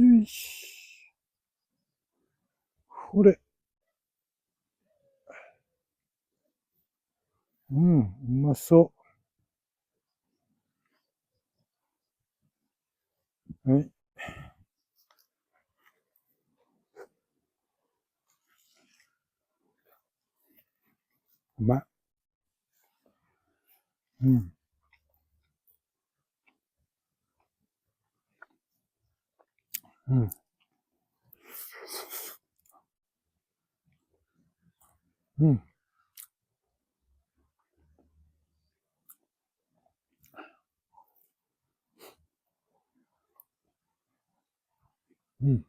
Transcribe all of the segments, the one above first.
よいし。これ。うん、うまそう。はい。うまい。うん。うん。うん。うん。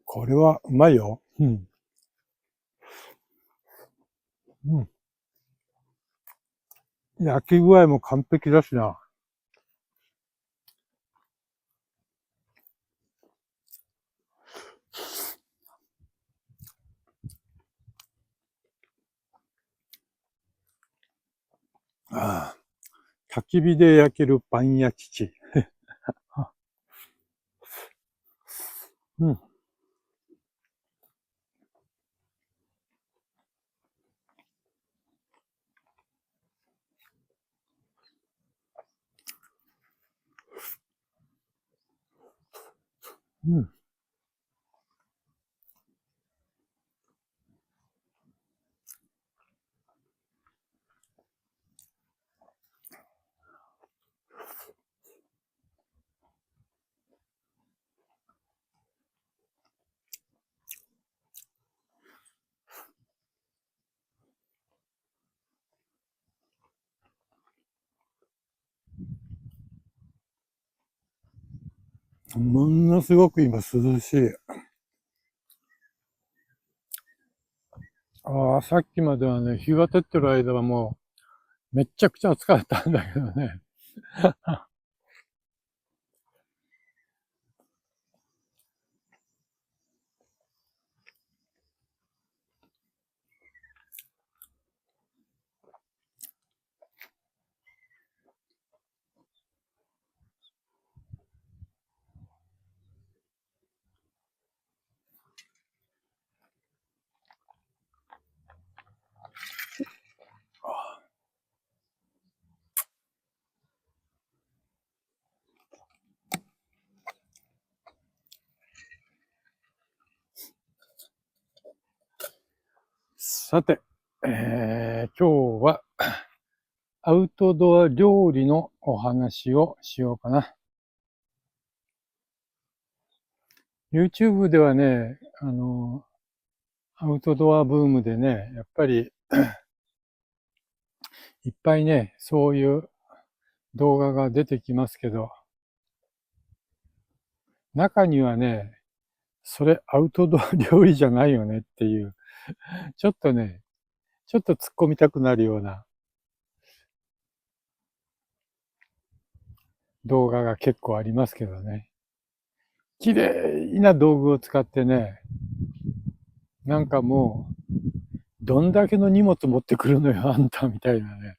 これはうまいよ。うん。うん。焼き具合も完璧だしな。ああ。焚き火で焼けるパン焼き器。うん。うん。ものすごく今涼しい。ああ、さっきまではね、日が照ってる間はもう、めっちゃくちゃ暑かったんだけどね。さて、今日はアウトドア料理のお話をしようかな。YouTube ではね、アウトドアブームでね、やっぱりいっぱいね、そういう動画が出てきますけど、中にはね、それアウトドア料理じゃないよねっていう、ちょっとね、ちょっと突っ込みたくなるような動画が結構ありますけどね。綺麗な道具を使ってね、なんかもう、どんだけの荷物持ってくるのよ、あんたみたいなね。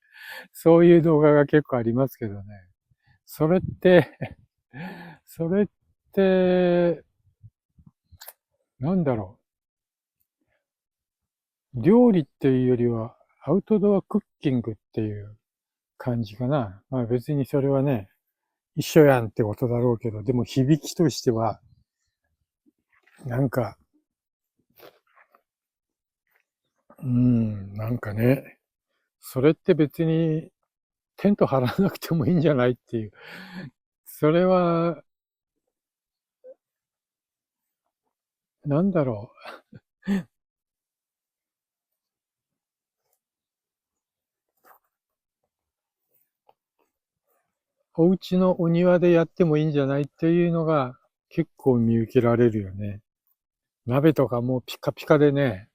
そういう動画が結構ありますけどね。それって、それって、なんだろう。料理っていうよりは、アウトドアクッキングっていう感じかな。まあ別にそれはね、一緒やんってことだろうけど、でも響きとしては、なんか、なんかね、それって別にテント張らなくてもいいんじゃないっていう。それは、なんだろう。お家のお庭でやってもいいんじゃないっていうのが結構見受けられるよね。鍋とかもうピカピカでね、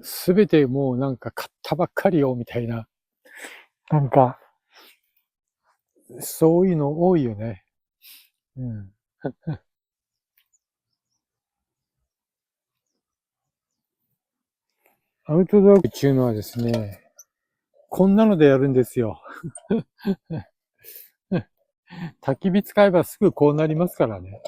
すべてもうなんか買ったばっかりよみたいな。なんか、そういうの多いよね。うん。アウトドアっていうのはですね、こんなのでやるんですよ。焚き火使えばすぐこうなりますからね。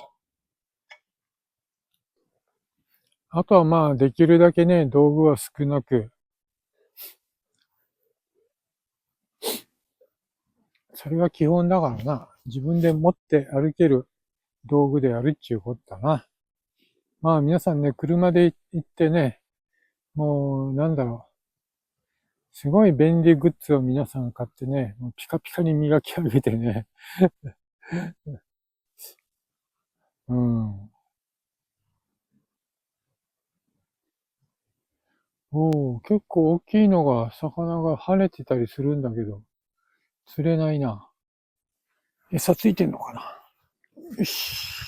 あとはまあ、できるだけね、道具は少なく、それが基本だからな。自分で持って歩ける道具でやるっていうことだな。まあ皆さんね、車で行ってね、もうなんだろう。すごい便利グッズを皆さん買ってね、もうピカピカに磨き上げてね。うん。おお、結構大きいのが、魚が跳ねてたりするんだけど、釣れないな。餌ついてんのかな。よし。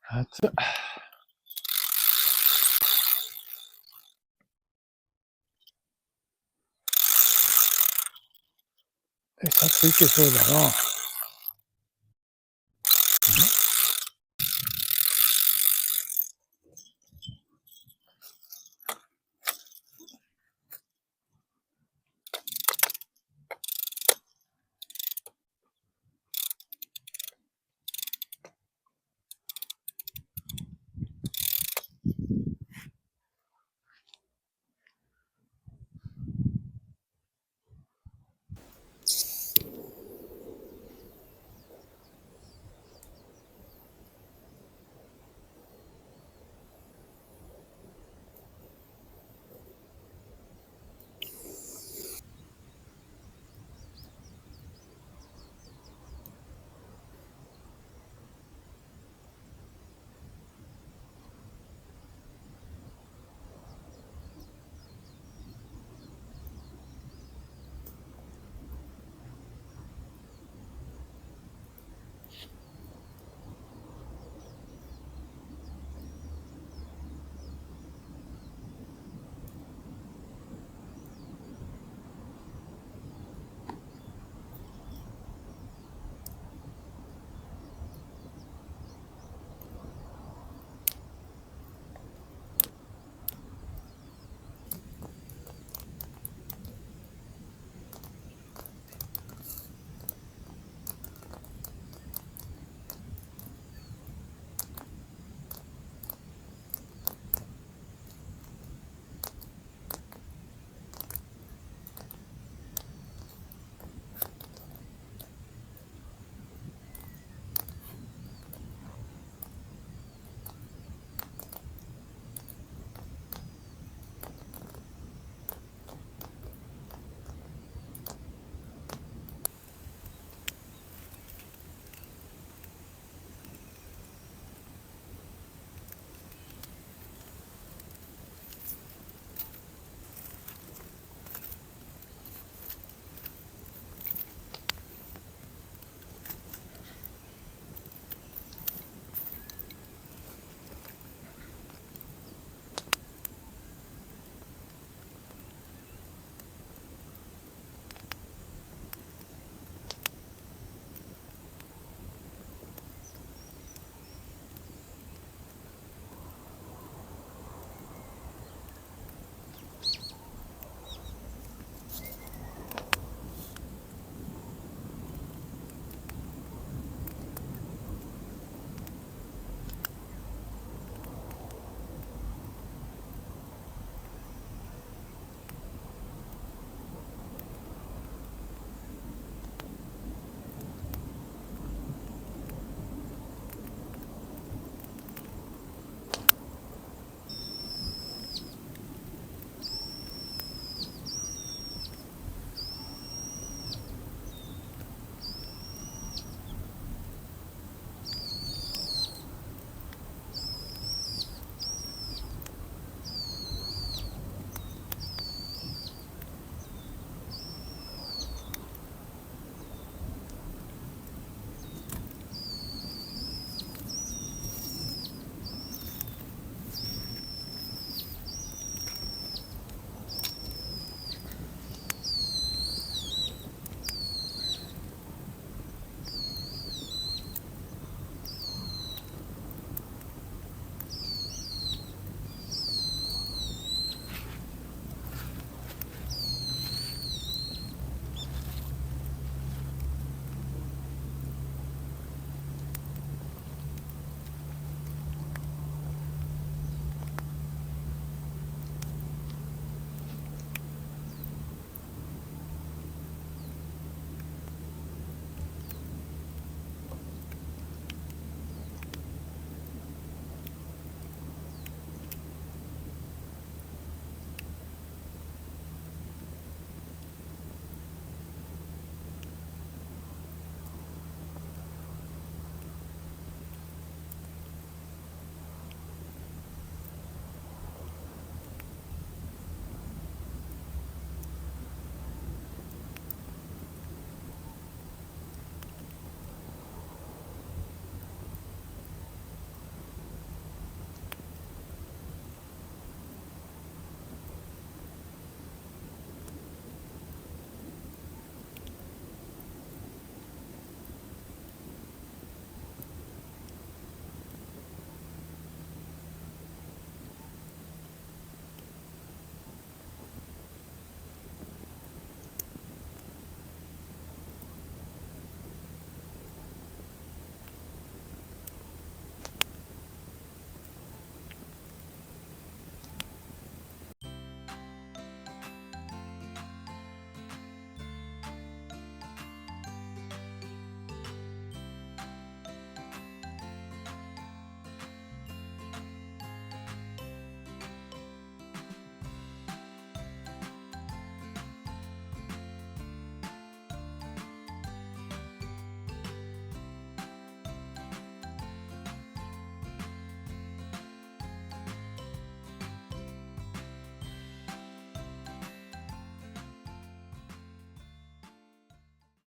熱っ。餌ついてそうだな。